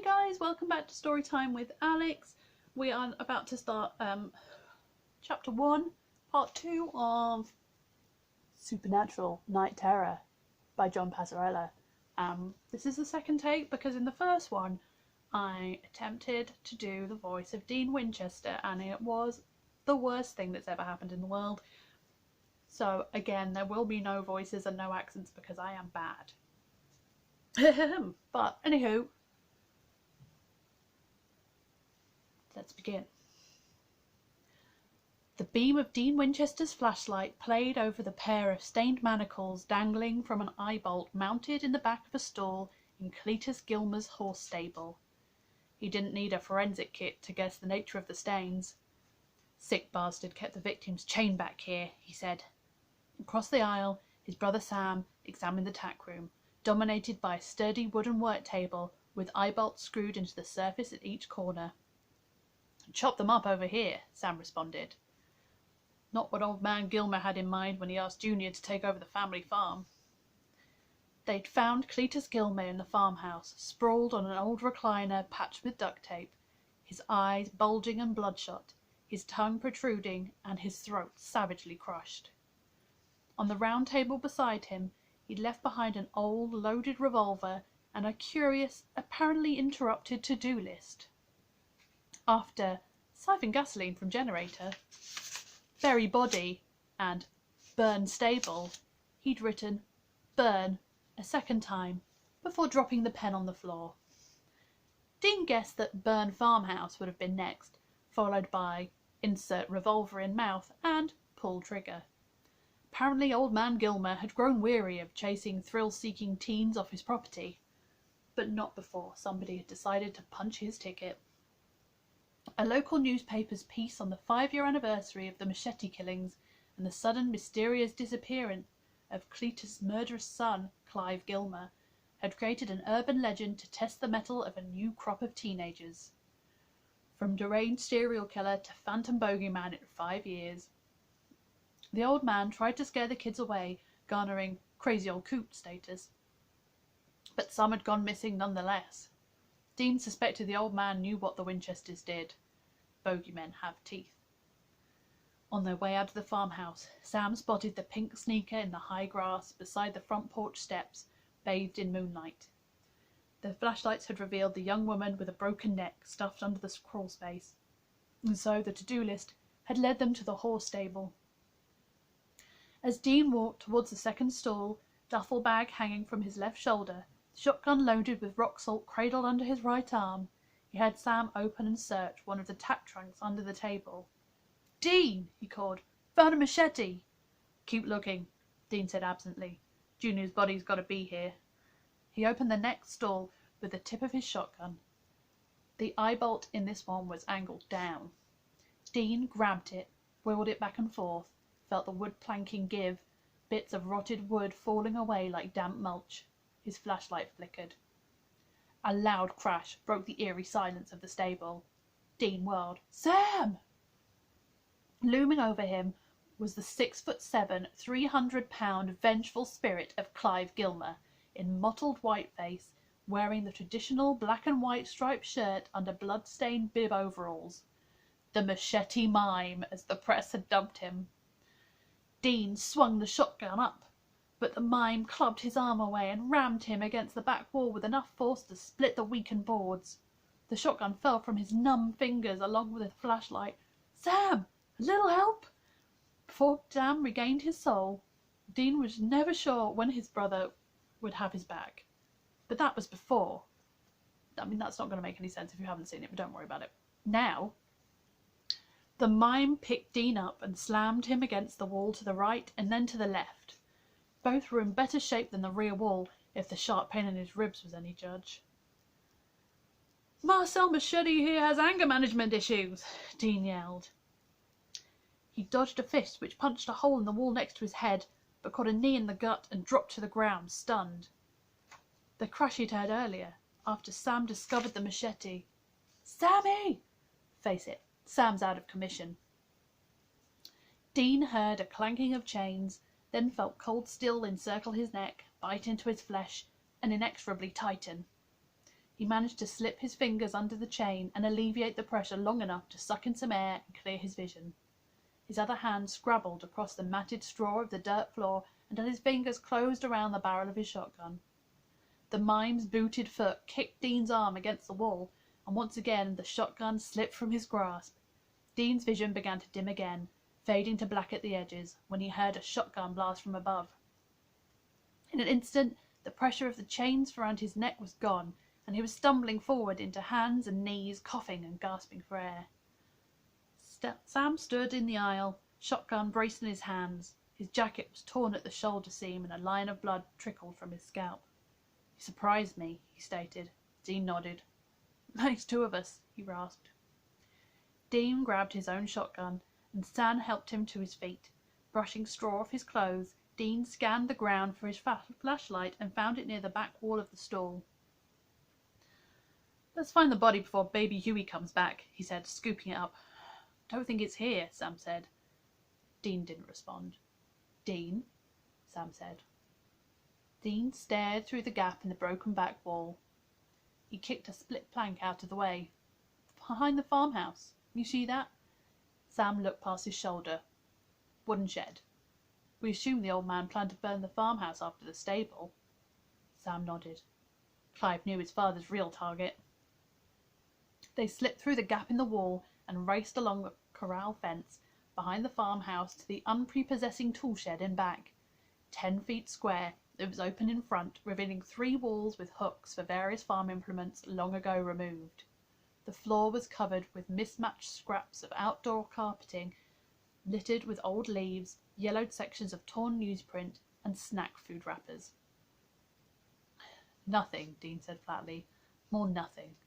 guys, welcome back to Storytime with Alex. We are about to start chapter 1, part 2 of Supernatural Night Terror by John Passarella. This is the second take because in the first one I attempted to do the voice of Dean Winchester and it was the worst thing that's ever happened in the world. So again, there will be no voices and no accents because I am bad. But anywho, let's begin. The beam of Dean Winchester's flashlight played over the pair of stained manacles dangling from an eye-bolt mounted in the back of a stall in Cletus Gilmer's horse stable. He didn't need a forensic kit to guess the nature of the stains. "Sick bastard kept the victim's chain back here," he said. Across the aisle, his brother Sam examined the tack room, dominated by a sturdy wooden work table with eye-bolts screwed into the surface at each corner. "Chop them up over here," Sam responded. Not what old man Gilmer had in mind when he asked Junior to take over the family farm. They'd found Cletus Gilmer in the farmhouse, sprawled on an old recliner patched with duct tape, his eyes bulging and bloodshot, his tongue protruding, and his throat savagely crushed. On the round table beside him, he'd left behind an old, loaded revolver and a curious, apparently interrupted to-do list. After "siphon gasoline from generator," "bury body," and "burn stable," he'd written "burn" a second time before dropping the pen on the floor. Dean guessed that "burn farmhouse" would have been next, followed by "insert revolver in mouth" and "pull trigger." Apparently old man Gilmer had grown weary of chasing thrill-seeking teens off his property, but not before somebody had decided to punch his ticket. A local newspaper's piece on the 5-year anniversary of the Machete killings and the sudden mysterious disappearance of Cletus' murderous son, Clive Gilmer, had created an urban legend to test the mettle of a new crop of teenagers. From deranged serial killer to phantom bogeyman in 5 years. The old man tried to scare the kids away, garnering "crazy old coot" status. But some had gone missing nonetheless. Dean suspected the old man knew what the Winchesters did. Bogeymen have teeth. On their way out of the farmhouse, Sam spotted the pink sneaker in the high grass beside the front porch steps, bathed in moonlight. The flashlights had revealed the young woman with a broken neck stuffed under the crawl space, and so the to-do list had led them to the horse stable. As Dean walked towards the second stall, duffel bag hanging from his left shoulder, shotgun loaded with rock salt cradled under his right arm, he had Sam open and search one of the tack trunks under the table. "Dean!" he called. "Found a machete!" "Keep looking," Dean said absently. "Junior's body's got to be here." He opened the next stall with the tip of his shotgun. The eye bolt in this one was angled down. Dean grabbed it, wheeled it back and forth, felt the wood planking give, bits of rotted wood falling away like damp mulch. His flashlight flickered. A loud crash broke the eerie silence of the stable. Dean whirled. "Sam!" Looming over him was the 6'7", 300-pound vengeful spirit of Clive Gilmer, in mottled whiteface, wearing the traditional black and white striped shirt under blood-stained bib overalls. The Machete Mime, as the press had dubbed him. Dean swung the shotgun up, but the mime clubbed his arm away and rammed him against the back wall with enough force to split the weakened boards. The shotgun fell from his numb fingers along with the flashlight. "Sam! A little help?" Before Sam regained his soul, Dean was never sure when his brother would have his back. But that was before. That's not going to make any sense if you haven't seen it, but don't worry about it. Now, the mime picked Dean up and slammed him against the wall to the right and then to the left. Both were in better shape than the rear wall, if the sharp pain in his ribs was any judge. "Marcel Machete here has anger management issues," Dean yelled. He dodged a fist which punched a hole in the wall next to his head, but caught a knee in the gut and dropped to the ground, stunned. The crash he'd heard earlier, after Sam discovered the machete. "Sammy!" Face it, Sam's out of commission. Dean heard a clanking of chains, then felt cold steel encircle his neck, bite into his flesh, and inexorably tighten. He managed to slip his fingers under the chain and alleviate the pressure long enough to suck in some air and clear his vision. His other hand scrabbled across the matted straw of the dirt floor until his fingers closed around the barrel of his shotgun. The mime's booted foot kicked Dean's arm against the wall, and once again the shotgun slipped from his grasp. Dean's vision began to dim again, fading to black at the edges, when he heard a shotgun blast from above. In an instant, the pressure of the chains around his neck was gone, and he was stumbling forward into hands and knees, coughing and gasping for air. Sam stood in the aisle, shotgun braced in his hands. His jacket was torn at the shoulder seam, and a line of blood trickled from his scalp. "You surprised me," he stated. Dean nodded. "Makes two of us," he rasped. Dean grabbed his own shotgun, and Sam helped him to his feet. Brushing straw off his clothes, Dean scanned the ground for his flashlight and found it near the back wall of the stall. "Let's find the body before baby Huey comes back," he said, scooping it up. "Don't think it's here," Sam said. Dean didn't respond. "Dean?" Sam said. Dean stared through the gap in the broken back wall. He kicked a split plank out of the way. "Behind the farmhouse. You see that?" Sam looked past his shoulder. "Wooden shed. We assumed the old man planned to burn the farmhouse after the stable." Sam nodded. Clive knew his father's real target. They slipped through the gap in the wall and raced along the corral fence behind the farmhouse to the unprepossessing tool shed in back. 10 feet square, it was open in front, revealing 3 walls with hooks for various farm implements long ago removed. The floor was covered with mismatched scraps of outdoor carpeting, littered with old leaves, yellowed sections of torn newsprint, and snack food wrappers. "Nothing," Dean said flatly. "More nothing."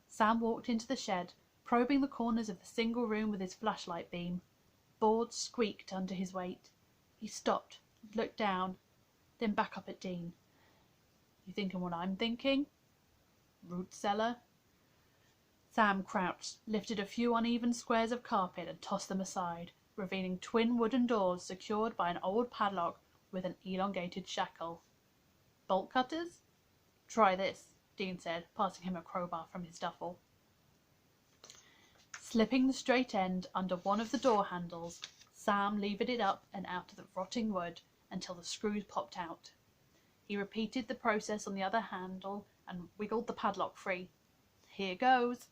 Sam walked into the shed, probing the corners of the single room with his flashlight beam. Boards squeaked under his weight. He stopped, looked down, then back up at Dean. "You thinking what I'm thinking? Root cellar?" Sam crouched, lifted a few uneven squares of carpet and tossed them aside, revealing twin wooden doors secured by an old padlock with an elongated shackle. "Bolt cutters? Try this," Dean said, passing him a crowbar from his duffel. Slipping the straight end under one of the door handles, Sam levered it up and out of the rotting wood until the screws popped out. He repeated the process on the other handle and wiggled the padlock free. "Here goes."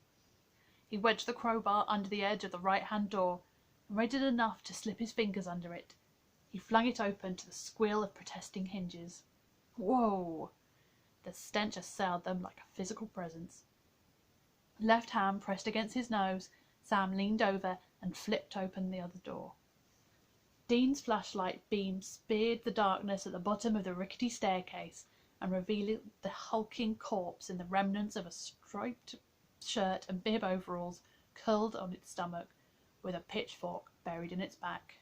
He wedged the crowbar under the edge of the right-hand door and raised it enough to slip his fingers under it. He flung it open to the squeal of protesting hinges. Whoa! The stench assailed them like a physical presence. Left hand pressed against his nose, Sam leaned over and flipped open the other door. Dean's flashlight beam speared the darkness at the bottom of the rickety staircase and revealed the hulking corpse in the remnants of a striped shirt and bib overalls curled on its stomach, with a pitchfork buried in its back.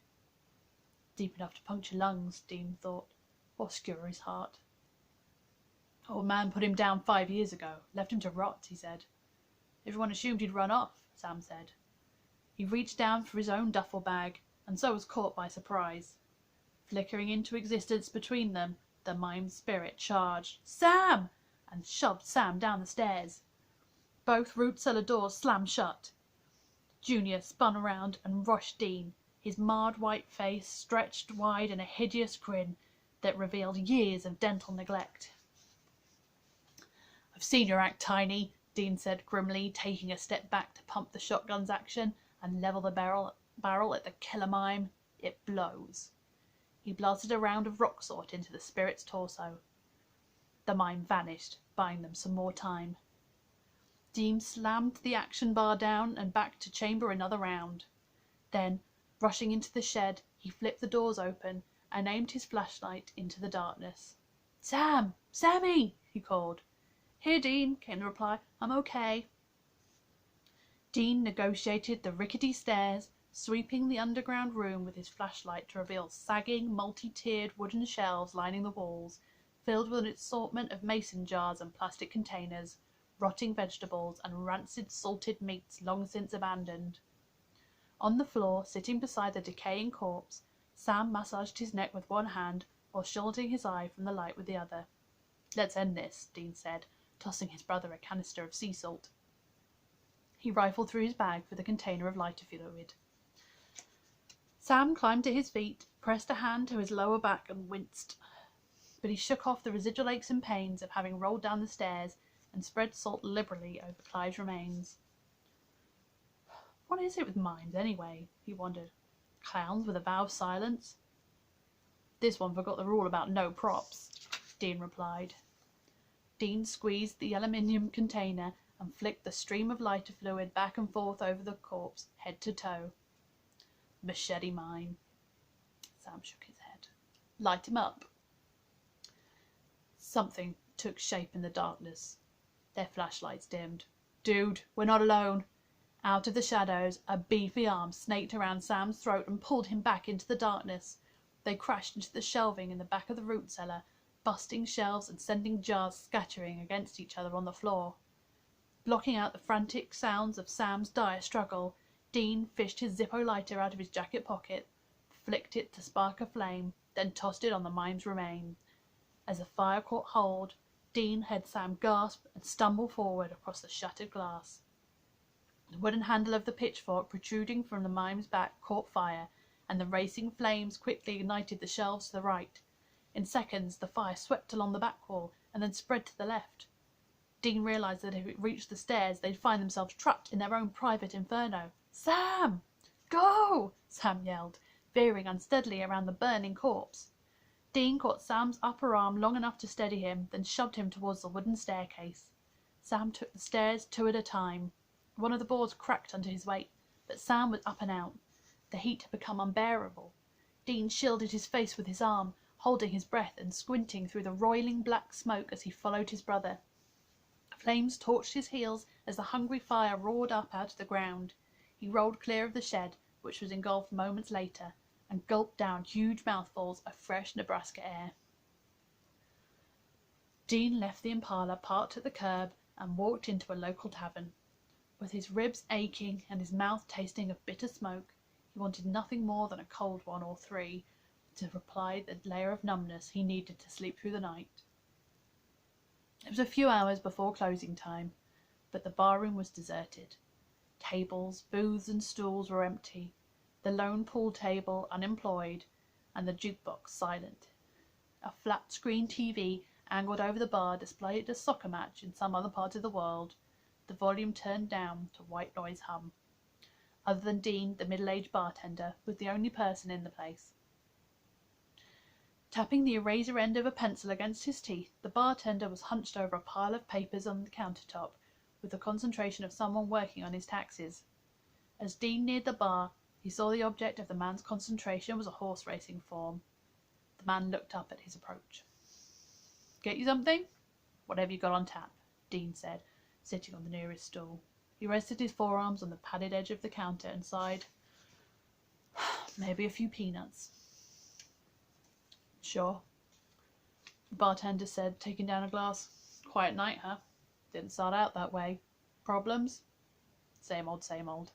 Deep enough to puncture lungs, Dean thought, or skewer his heart. "Old man put him down 5 years ago, left him to rot," he said. "Everyone assumed he'd run off," Sam said. He reached down for his own duffel bag, and so was caught by surprise. Flickering into existence between them, the mime's spirit charged, "Sam!" and shoved Sam down the stairs. Both root cellar doors slammed shut. Junior spun around and rushed Dean, his marred white face stretched wide in a hideous grin that revealed years of dental neglect. "I've seen your act, Tiny," Dean said grimly, taking a step back to pump the shotgun's action and level the barrel at the killer mime. "It blows." He blasted a round of rock salt into the spirit's torso. The mime vanished, buying them some more time. Dean slammed the action bar down and back to chamber another round. Then, rushing into the shed, he flipped the doors open and aimed his flashlight into the darkness. "Sam! Sammy!" he called. "Here, Dean," came the reply. "I'm okay." Dean negotiated the rickety stairs, sweeping the underground room with his flashlight to reveal sagging, multi-tiered wooden shelves lining the walls, filled with an assortment of mason jars and plastic containers, rotting vegetables, and rancid salted meats long since abandoned. On the floor, sitting beside the decaying corpse, Sam massaged his neck with one hand while shielding his eye from the light with the other. "Let's end this," Dean said, tossing his brother a canister of sea salt. He rifled through his bag for the container of lighter fluid. Sam climbed to his feet, pressed a hand to his lower back and winced. But he shook off the residual aches and pains of having rolled down the stairs and spread salt liberally over Clive's remains. What is it with mimes, anyway? He wondered. Clowns with a vow of silence? This one forgot the rule about no props, Dean replied. Dean squeezed the aluminium container and flicked the stream of lighter fluid back and forth over the corpse, head to toe. Machete mime. Sam shook his head. Light him up. Something took shape in the darkness. Their flashlights dimmed. Dude, we're not alone. Out of the shadows, a beefy arm snaked around Sam's throat and pulled him back into the darkness. They crashed into the shelving in the back of the root cellar, busting shelves and sending jars scattering against each other on the floor. Blocking out the frantic sounds of Sam's dire struggle, Dean fished his Zippo lighter out of his jacket pocket, flicked it to spark a flame, then tossed it on the mime's remains. As the fire caught hold, Dean heard Sam gasp and stumble forward across the shattered glass. The wooden handle of the pitchfork protruding from the mime's back caught fire, and the racing flames quickly ignited the shelves to the right. In seconds, the fire swept along the back wall and then spread to the left. Dean realized that if it reached the stairs, they'd find themselves trapped in their own private inferno. Sam! Go! Sam yelled, veering unsteadily around the burning corpse. Dean caught Sam's upper arm long enough to steady him, then shoved him towards the wooden staircase. Sam took the stairs 2 at a time. One of the boards cracked under his weight, but Sam was up and out. The heat had become unbearable. Dean shielded his face with his arm, holding his breath and squinting through the roiling black smoke as he followed his brother. Flames torched his heels as the hungry fire roared up out of the ground. He rolled clear of the shed, which was engulfed moments later, and gulped down huge mouthfuls of fresh Nebraska air. Dean left the Impala parked at the curb and walked into a local tavern. With his ribs aching and his mouth tasting of bitter smoke, he wanted nothing more than a cold one or 3 to apply the layer of numbness he needed to sleep through the night. It was a few hours before closing time, but the barroom was deserted. Tables, booths and stools were empty, the lone pool table unemployed, and the jukebox silent. A flat-screen TV angled over the bar displayed a soccer match in some other part of the world, the volume turned down to white noise hum. Other than Dean, the middle-aged bartender was the only person in the place. Tapping the eraser end of a pencil against his teeth, the bartender was hunched over a pile of papers on the countertop, with the concentration of someone working on his taxes. As Dean neared the bar, he saw the object of the man's concentration was a horse racing form. The man looked up at his approach. "Get you something?" "Whatever you got on tap," Dean said, sitting on the nearest stool. He rested his forearms on the padded edge of the counter and sighed. "Maybe a few peanuts." "Sure," the bartender said, taking down a glass. "Quiet night, huh? Didn't start out that way. Problems?" Same old, same old."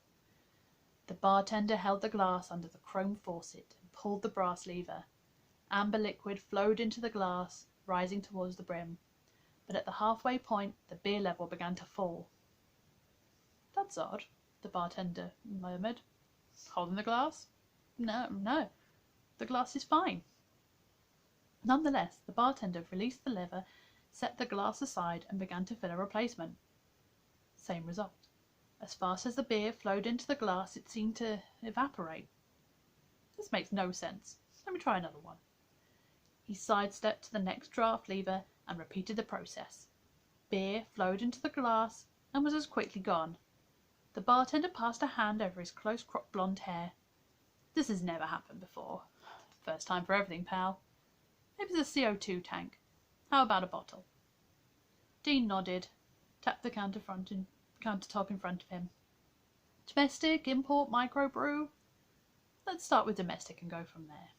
The bartender held the glass under the chrome faucet and pulled the brass lever. Amber liquid flowed into the glass, rising towards the brim. But at the halfway point, the beer level began to fall. "That's odd," the bartender murmured. "Holding the glass?" No, the glass is fine." Nonetheless, the bartender released the lever, set the glass aside, and began to fill a replacement. Same result. As fast as the beer flowed into the glass, it seemed to evaporate. "This makes no sense. Let me try another one." He sidestepped to the next draft lever and repeated the process. Beer flowed into the glass and was as quickly gone. The bartender passed a hand over his close-cropped blonde hair. "This has never happened before. First time for everything, pal. Maybe it's a CO2 tank. How about a bottle?" Dean nodded, tapped the countertop in front of him. "Domestic, import, microbrew? Let's start with domestic and go from there."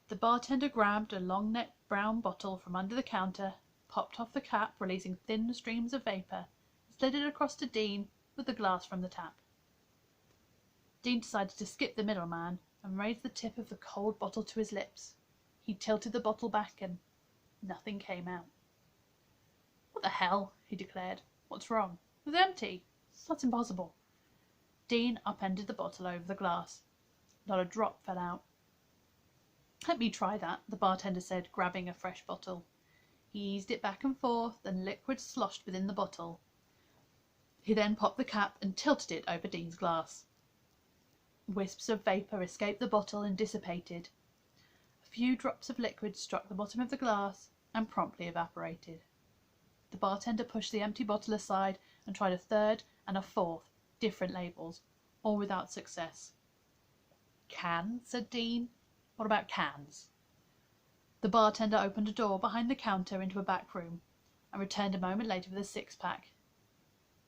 The bartender grabbed a long-necked brown bottle from under the counter, popped off the cap, releasing thin streams of vapor, and slid it across to Dean with the glass from the tap. Dean decided to skip the middleman and raised the tip of the cold bottle to his lips. He tilted the bottle back and nothing came out. "What the hell?" he declared. "What's wrong?" "It was empty." "That's impossible." Dean upended the bottle over the glass. Not a drop fell out. "Let me try that," the bartender said, grabbing a fresh bottle. He eased it back and forth, and liquid sloshed within the bottle. He then popped the cap and tilted it over Dean's glass. Wisps of vapour escaped the bottle and dissipated. A few drops of liquid struck the bottom of the glass and promptly evaporated. The bartender pushed the empty bottle aside and tried a third and a fourth, different labels, all without success. "Cans?" said Dean. "What about cans?" The bartender opened a door behind the counter into a back room and returned a moment later with a six-pack.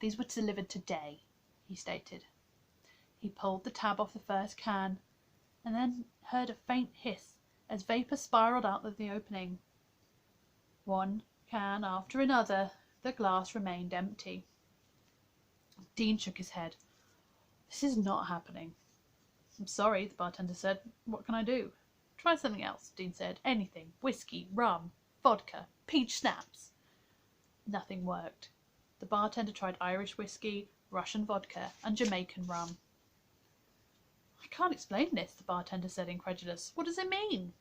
"These were delivered today," he stated. He pulled the tab off the first can and then heard a faint hiss as vapour spiraled out of the opening. One can after another, the glass remained empty. Dean shook his head. "This is not happening." "I'm sorry," the bartender said. "What can I do?" "Try something else," Dean said. "Anything. Whiskey, rum, vodka, peach schnapps." Nothing worked. The bartender tried Irish whiskey, Russian vodka, and Jamaican rum. "I can't explain this," the bartender said, incredulous. "What does it mean?"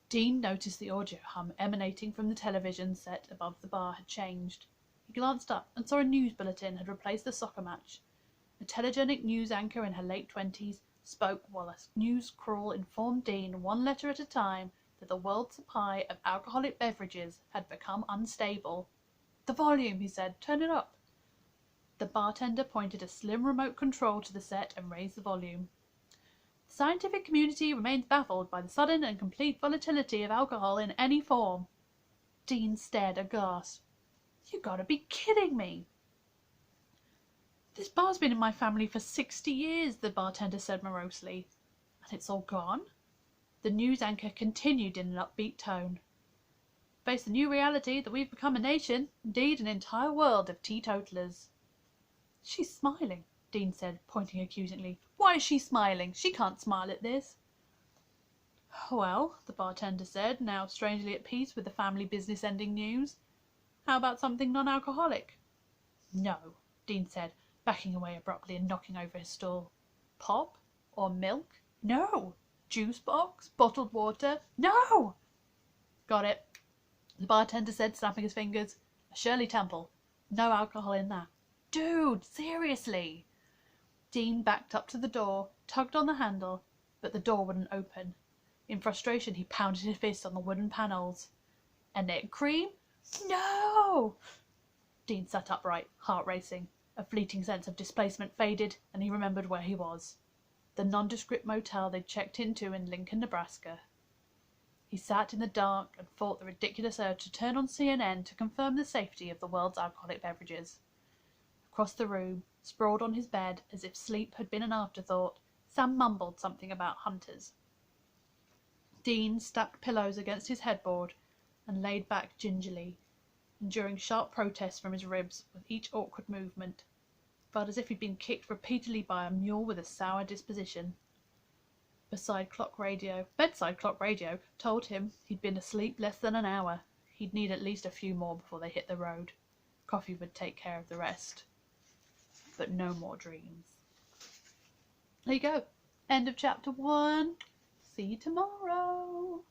Dean noticed the audio hum emanating from the television set above the bar had changed. He glanced up and saw a news bulletin had replaced the soccer match. A telegenic news anchor in her late 20s spoke while a news crawl informed Dean, one letter at a time, that the world supply of alcoholic beverages had become unstable. "The volume," he said. "Turn it up." The bartender pointed a slim remote control to the set and raised the volume. "The scientific community remains baffled by the sudden and complete volatility of alcohol in any form." Dean stared aghast. "You gotta be kidding me!" "This bar's been in my family for 60 years, the bartender said morosely. "And it's all gone?" The news anchor continued in an upbeat tone. "Face the new reality that we've become a nation, indeed an entire world of teetotalers." "She's smiling," Dean said, pointing accusingly. "Why is she smiling? She can't smile at this." "Well," the bartender said, now strangely at peace with the family business ending news, "how about something non-alcoholic?" "No," Dean said, backing away abruptly and knocking over his stool. "Pop? Or milk? No. Juice box? Bottled water? No." "Got it," the bartender said, snapping his fingers. "A Shirley Temple. No alcohol in that." "Dude, seriously!" Dean backed up to the door, tugged on the handle, but the door wouldn't open. In frustration, he pounded his fist on the wooden panels. "Annette cream? No!" Dean sat upright, heart racing. A fleeting sense of displacement faded, and he remembered where he was. The nondescript motel they'd checked into in Lincoln, Nebraska. He sat in the dark and fought the ridiculous urge to turn on CNN to confirm the safety of the world's alcoholic beverages. Across the room, sprawled on his bed as if sleep had been an afterthought, Sam mumbled something about hunters. Dean stacked pillows against his headboard and laid back gingerly, enduring sharp protests from his ribs with each awkward movement. Felt as if he'd been kicked repeatedly by a mule with a sour disposition. Bedside clock radio told him he'd been asleep less than an hour. He'd need at least a few more before they hit the road. Coffee would take care of the rest. But no more dreams. There you go. End of chapter 1. See you tomorrow.